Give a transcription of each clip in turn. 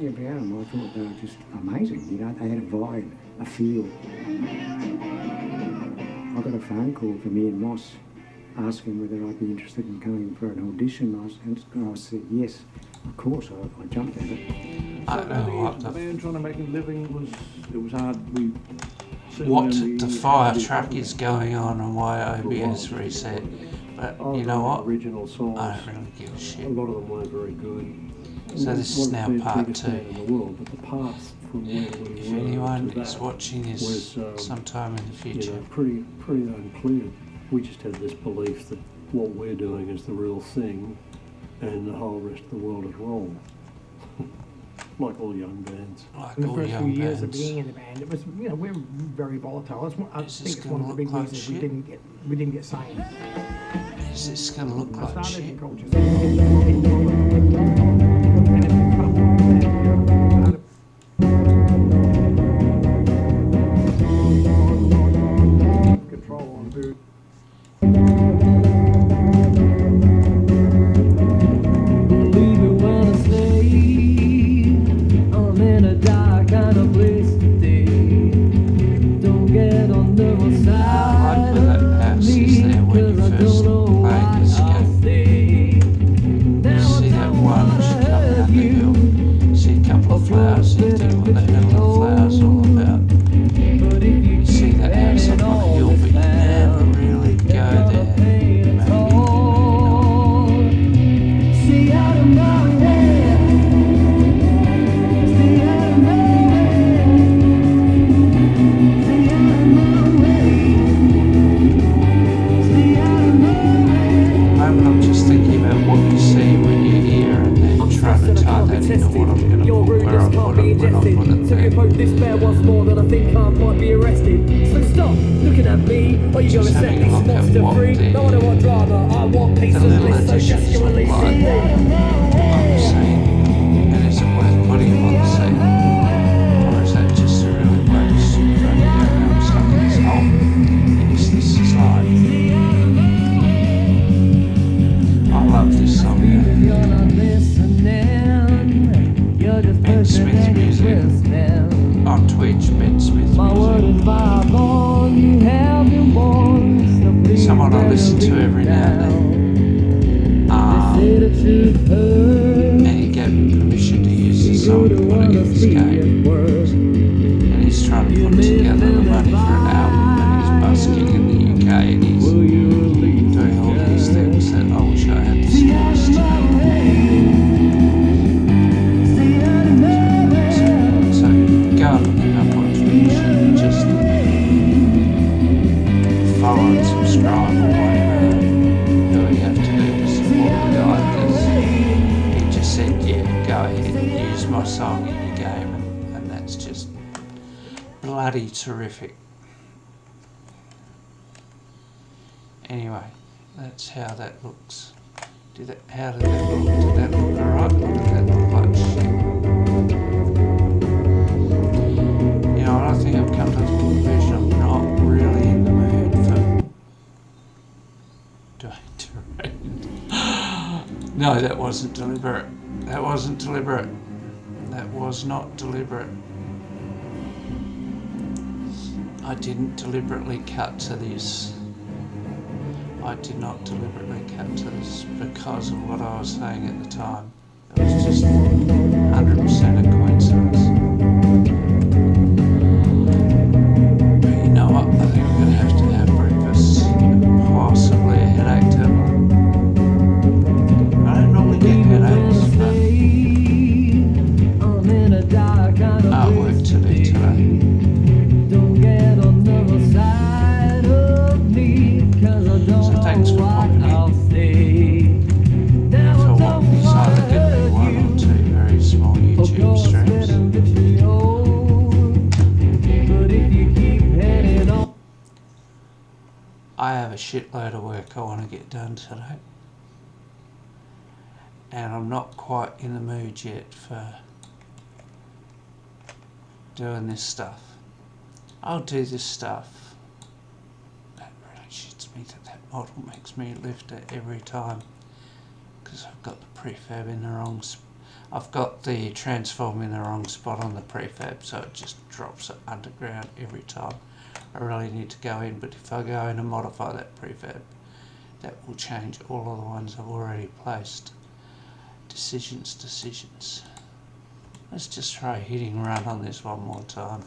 every album, I thought they were just amazing. You know, they had a vibe, a feel. I got a phone call from Ian Moss asking whether I'd be interested in coming for an audition. I said yes, of course. I jumped at it. I don't know what the band trying to make a living was hard. What the fire truck is going on and why OBS reset. But you know what? Original songs, I don't really give a shit. a lot of them weren't very good. So this is now part 2. In the world, but the path from where we If were anyone to is that watching this was, sometime in the future, pretty unclear. We just had this belief that what we're doing is the real thing, and the whole rest of the world is wrong. Like all young bands. like In the all first few young years of bands. being in the band, it was, we're very volatile. I Is think this it's gonna one of the look big like reasons shit? we didn't get signed. Is this going to look I like started shit? in cultures. And it's become control on food. Believe it when I say I'm in a dark kind of place today. Don't get on the wrong I side like when that house is there when you cause I first don't know play what this I'll game. say. Now See that one as you come down the hill? See a couple of flowers, you think what the hell are the flowers all about? but if you You see that house up on the hill, but you never really go there. Maybe in the Stay out of my way. Stay out of my way. Stay out of my way. Stay out of my way. moment I'm just thinking about what you see when you hear and then trying to tie that into what I'm going to Your put, where I rudeness put can't be it, when I ingested. put it So there. if I despair once more, then I think I might be arrested. So stop looking at me, or you gonna Just set having me a look at monster what free. the- No, I don't want drama, I want peace the and little bliss. So additions desperately look like. see. I'm saying, and is it worth putting him on the scene? Or is that just a really great fucking I'm stuck in this hole? Yes, this is life. I love this song. You're not listening. You're just Ben Smith's music. listening. On Twitch, Ben Smith My word music. is Bible, you have been born. So please Someone I better listen to read every now and then. Say the truth, And he gave me permission to use the song to put it in this game. And he's trying to put together the money for an album, and he's busking in the UK, and he's doing all these things that I wish I had the skills to do. So go and look him up on Twitch and just follow and subscribe or whatever you have to do to support the guy, because he just said, yeah, go ahead and use my song in your game, and that's just bloody terrific. Anyway, that's how that looks. How did that look? Did that look alright, or did that look like shit? You know, I think I've come to the conclusion I'm not really in the mood for doing terrain. No, that wasn't deliberate. That wasn't deliberate. That was not deliberate. I didn't deliberately cut to this. I did not deliberately cut to this because of what I was saying at the time. It was just 100% a coincidence. But you know what? I think I'm going to have breakfast and possibly a headache tablet. I don't normally get headaches, but artwork to do today. Don't get on the wrong side of me, 'cause I don't So thanks for know popping in. what I'll say. Now For I what don't is wanna either going to be hurt one or you. two very small YouTube streams. But if you keep heading on, I have a shitload of work I want to get done today. And I'm not quite in the mood yet for doing this stuff. I'll do this stuff. That really shits me that model makes me lift it every time, because I've got the prefab in the wrong I've got the transform in the wrong spot on the prefab, so it just drops it underground every time. I really need to go in, but if I go in and modify that prefab, that will change all of the ones I've already placed. Decisions. Let's just try hitting run on this one more time.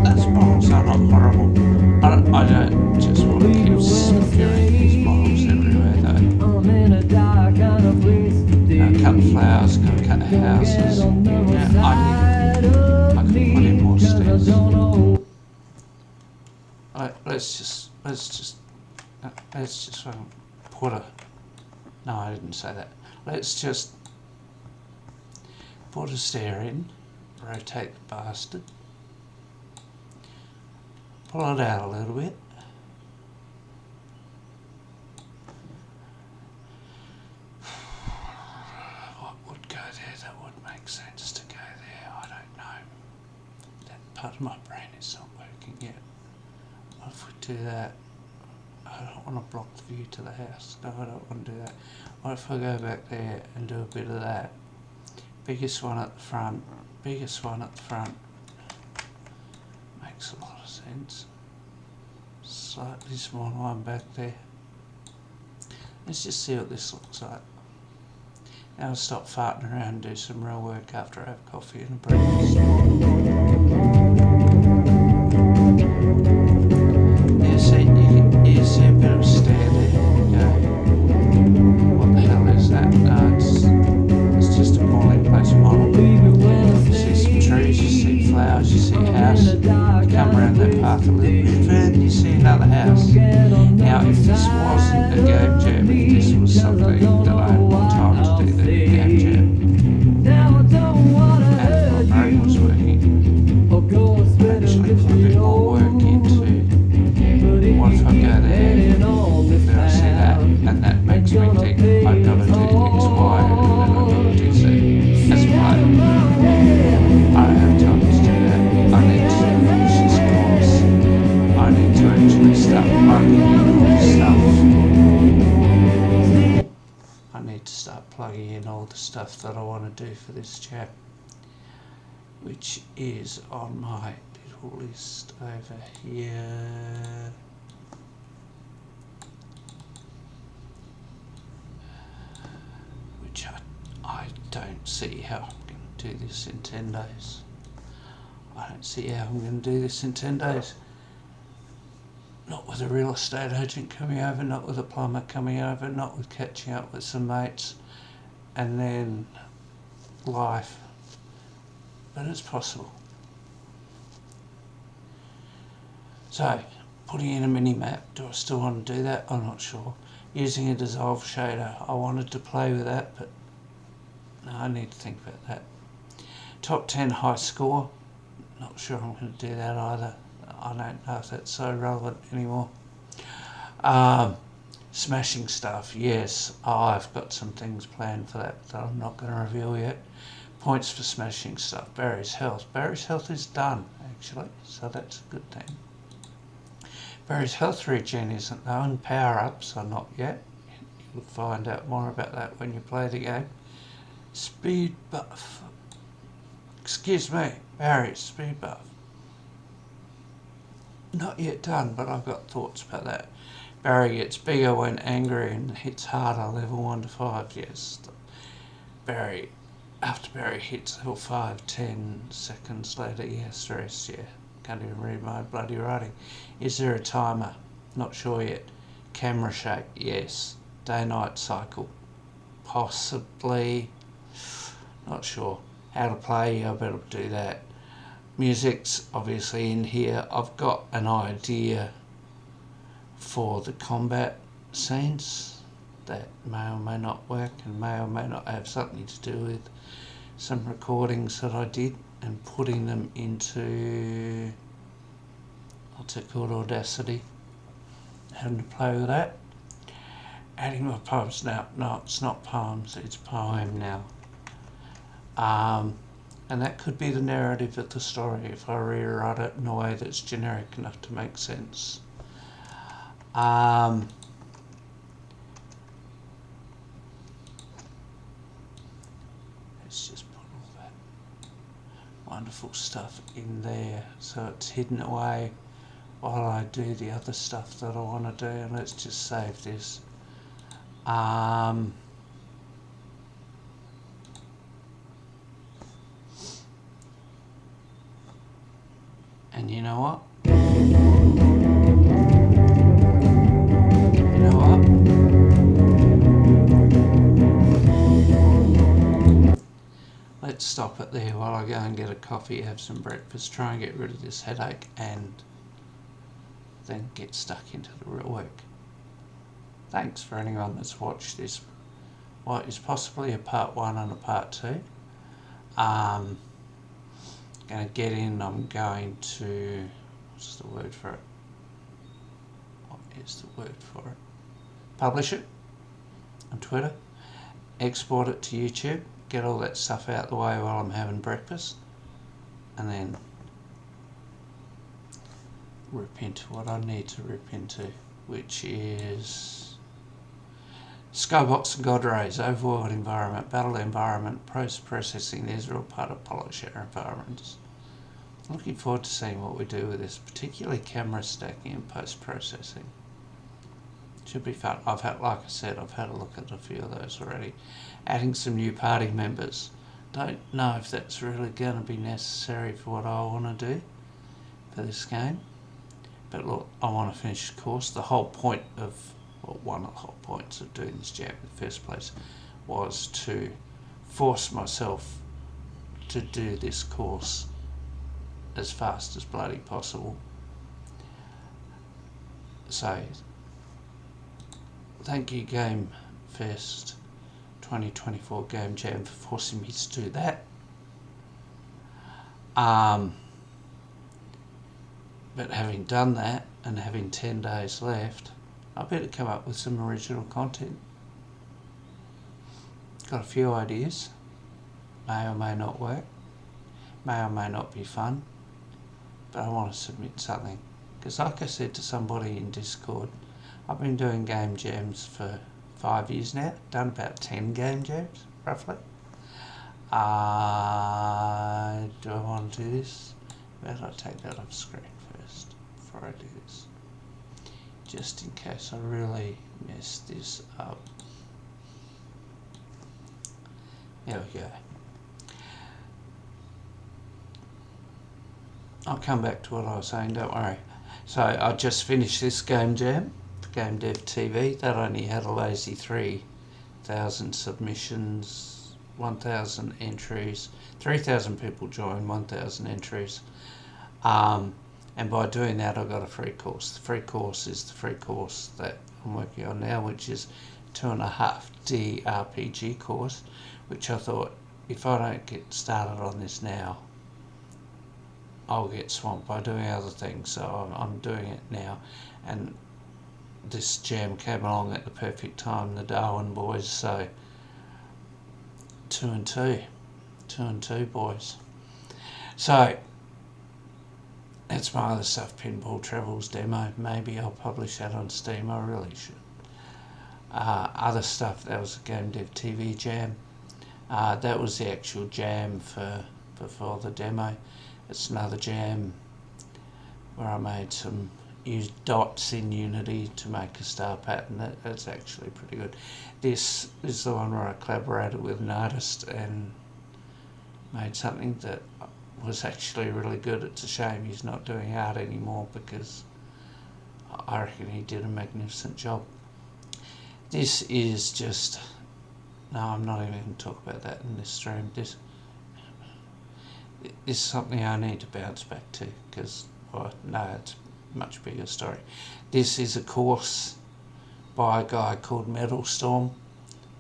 That's models are not horrible. I don't just want to keep spewing these models everywhere though. I'm in a dark kind of place today. Gotta cut flowers, gotta cut houses. Yeah, I can put in more stairs. Let's just put a. No, I didn't say that. Let's just put a stair in, rotate the bastard, pull it out a little bit. What would go there that would make sense to go there? I don't know. That part of my brain is not working yet. What if we do that? I don't want to block the view to the house. No, I don't want to do that. What if I go back there and do a bit of that? Biggest one at the front. Makes a lot of sense. Slightly smaller one back there. Let's just see what this looks like. Now I'll stop farting around and do some real work after I have coffee and a breakfast. You see a bit of a stair there. Go. What the hell is that? No, it's just a falling place model. You see some trees, you see flowers, you see a house. You come around that path a little bit further and you see another house. Now if this wasn't a game jam, if this was something that I had more time to do than a game jam, and my brain was working, actually put a bit more work into what if I go there, then I see that, and that makes me think I've got to do X, Y, and then I've got to do Z as a player. I don't have time to do that. I need to finish this course. I need to actually start plugging in all the stuff. I need to start plugging in all the stuff that I want to do for this chap, which is on my little list over here. Which I don't see how I'm going to do this in 10 days. I don't see how I'm going to do this in 10 days. Not with a real estate agent coming over, not with a plumber coming over, not with catching up with some mates, and then life. But it's possible. So, putting in a mini map, do I still want to do that? I'm not sure. Using a dissolve shader, I wanted to play with that, but no, I need to think about that. Top 10 high score, not sure I'm going to do that either. I don't know if that's so relevant anymore. Smashing stuff, yes, I've got some things planned for that I'm not going to reveal yet. Points for smashing stuff, Barry's Health. Barry's Health is done, actually, so that's a good thing. Barry's Health regen isn't though, and power-ups are not yet. You'll find out more about that when you play the game. Speed buff. Excuse me, Barry's speed buff. Not yet done, but I've got thoughts about that. Barry gets bigger when angry and hits harder, level 1 to 5, yes. Barry, after Barry hits level 5, 10 seconds later, he has to rest, yeah. Can't even read my bloody writing. Is there a timer? Not sure yet. Camera shake? Yes. Day-night cycle? Possibly. Not sure. How to play? I better do that. Music's obviously in here. I've got an idea for the combat scenes that may or may not work and may or may not have something to do with some recordings that I did and putting them into, what's it called, Audacity, having to play with that. Adding my poems now, no, it's not poems, it's poem now. And that could be the narrative of the story if I rewrite it in a way that's generic enough to make sense. Let's just put all that wonderful stuff in there so it's hidden away while I do the other stuff that I want to do. And let's just save this. And you know what? You know what? Let's stop it there while I go and get a coffee, have some breakfast, try and get rid of this headache, and then get stuck into the real work. Thanks for anyone that's watched this, what is possibly a part 1 and a part 2. Going to get in, I'm going to, what's the word for it? What is the word for it? Publish it on Twitter, export it to YouTube, get all that stuff out the way while I'm having breakfast, and then rip into what I need to rip into, which is Skybox and God Rays, Overworld environment, battle environment, post-processing. These are all part of Polishare environments. Looking forward to seeing what we do with this, particularly camera stacking and post-processing. Should be fun. Like I said, I've had a look at a few of those already. Adding some new party members. Don't know if that's really going to be necessary for what I want to do for this game. But look, I want to finish the course. The whole point of, well, one of the whole points of doing this jam in the first place was to force myself to do this course as fast as bloody possible. So, thank you Game Fest 2024 Game Jam for forcing me to do that. But having done that and having 10 days left, I better come up with some original content. Got a few ideas, may or may not work, may or may not be fun, but I want to submit something. Because like I said to somebody in Discord, I've been doing game jams for 5 years now, done about 10 game jams, roughly. Do I want to do this? Where did I take that off screen first, before I do this? Just in case I really mess this up. There we go. I'll come back to what I was saying, don't worry. So I just finished this game jam for Game Dev TV. That only had a lazy 3,000 submissions, 1,000 entries, 3,000 people joined, 1,000 entries. And by doing that, I got a free course. The free course is the free course that I'm working on now, which is 2.5D RPG course, which I thought, if I don't get started on this now, I'll get swamped by doing other things. So I'm doing it now. And this jam came along at the perfect time, the Darwin boys. So 2 and 2 boys. So that's my other stuff, Pinball Travels demo. Maybe I'll publish that on Steam, I really should. Other stuff, that was a Game Dev TV jam. That was the actual jam for the demo. It's another jam where I made used dots in Unity to make a star pattern. That's actually pretty good. This is the one where I collaborated with an artist and made something that was actually really good. It's a shame he's not doing art anymore because I reckon he did a magnificent job. This is just, no, I'm not even going to talk about that in this stream. This is something I need to bounce back to because, well, no, it's a much bigger story. This is a course by a guy called Metal Storm,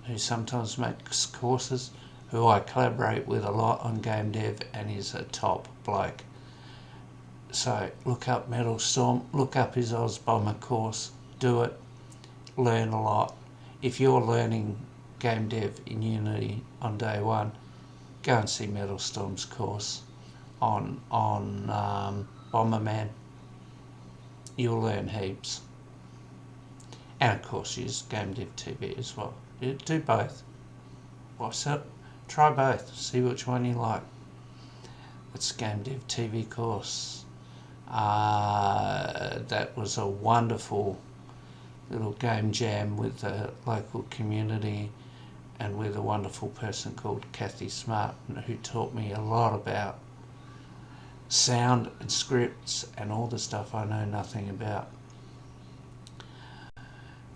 who sometimes makes courses, who I collaborate with a lot on Game Dev, and is a top bloke. So look up Metal Storm, look up his Oz Bomber course, do it, learn a lot. If you're learning Game Dev in Unity on day one, go and see Metal Storm's course on Bomberman. You'll learn heaps. And of course use Game Dev TV as well. You do both. Well, so try both. See which one you like. It's Game Dev TV course. That was a wonderful little game jam with the local community and with a wonderful person called Kathy Smart, who taught me a lot about sound and scripts and all the stuff I know nothing about.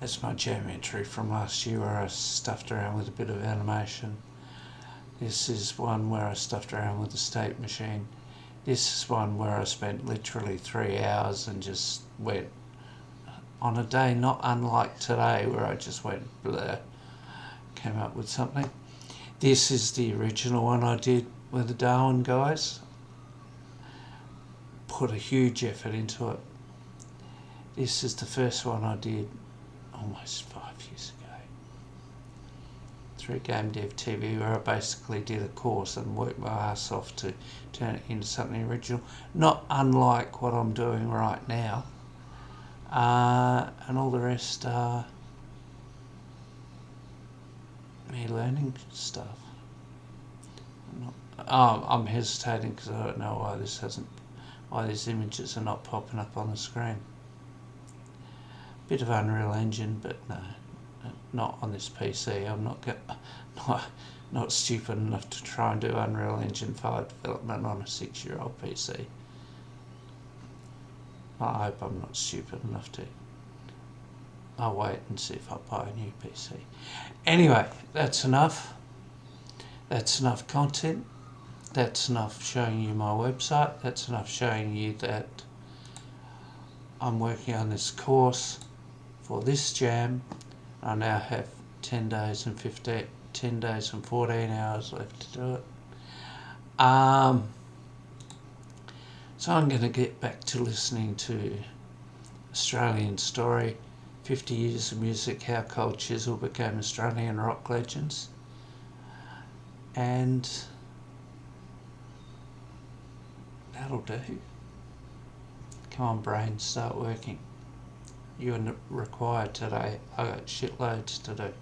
That's my jam entry from last year where I stuffed around with a bit of animation. This is one where I stuffed around with the state machine. This is one where I spent literally 3 hours and just went on a day not unlike today where I just went blur, came up with something. This is the original one I did with the Darwin guys. Put a huge effort into it. This is the first one I did almost 5 years ago through Game Dev TV, where I basically did a course and worked my ass off to turn it into something original, not unlike what I'm doing right now. And all the rest are me learning stuff. I'm hesitating because I don't know why these images are not popping up on the screen. Bit of Unreal Engine, but no, not on this PC. I'm not stupid enough to try and do Unreal Engine 5 development on a 6-year-old PC. I hope I'm not stupid enough to. I'll wait and see if I buy a new PC. Anyway, that's enough. That's enough content. That's enough showing you my website. That's enough showing you that I'm working on this course for this jam. I now have 10 days and 14 hours left to do it. So I'm going to get back to listening to Australian Story, 50 Years of Music, How Cold Chisel Became Australian Rock Legends. And that'll do. Come on, brain, start working. You're required today. I got shitloads to do.